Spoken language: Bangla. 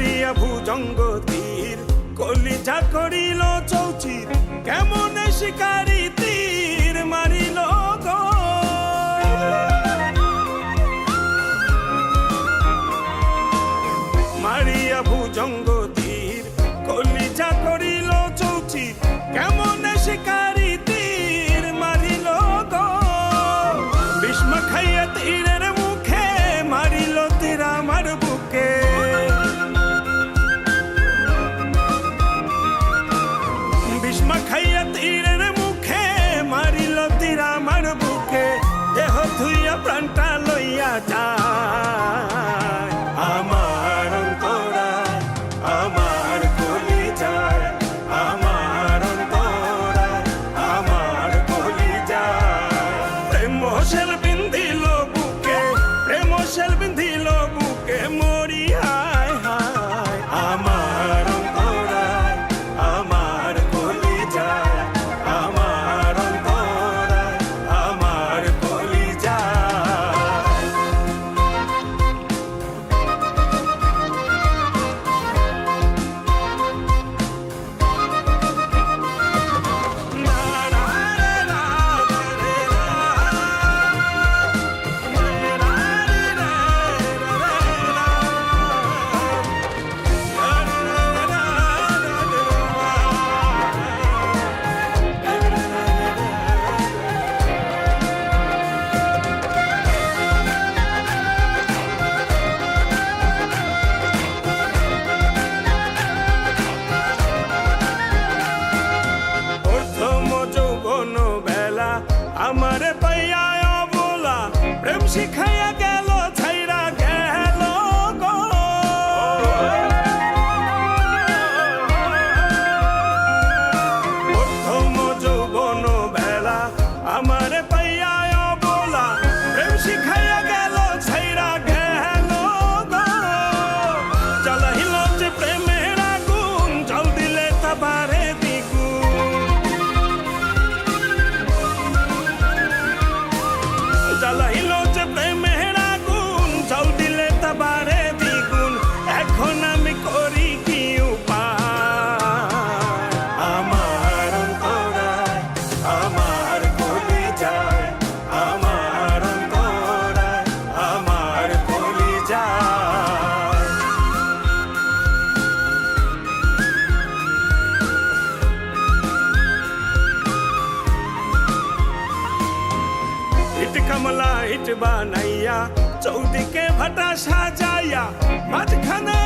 মারিয়া ভুজঙ্গ তীর কলিজা করিল চৌচির কেমন শিকারি তীর মারিল গো মারিয়া ভুজঙ্গ তীর কলিজা করিল চৌচির কেমন শিকারি তীর মারিল গো ভীষ্ম খাইয়া তীরের মুখে মারিল তীর আমার বুকে ভীষ্ম খাইয়া তীরের মুখে মারিল তীর আমার বুকে দেহ ধুইয়া প্রাণটা লইয়া যায় আমার অন্তরায় আমার কলিজায় আমার অন্তরায় আমার কলিজায় প্রেম শেল বিন্ধিল বুকে প্রেম শেল বিন্ধিল বুকে মরি হায় হায় আমার অন্তরায় আমার কলিজায় আমার অন্তরায় আমার কলিজায় আমারে পাইয়া অবলা প্রেম শিখাইয়া গেল ছাইরা গেল গো প্রথম যৌবন বেলা আমারে পাইয়া অবলা প্রেম শিখাইয়া গেল ছাইরা গেল গো জ্বালাইল যে প্রেমের আগুন জল দিলে তা বাড়ে জ্বালাইল যে প্রেমের আগুন জল দিলে তা বাড়ে দ্বিগুণ এখন আমি করি কি উপায় আমার অন্তরায় আমার কলিজায় আমার অন্তরায় আমার কলিজায় ইট কমলা ইট বানাইয়া চৌদিকে ভাটা সাজাইয়া মাঝখানে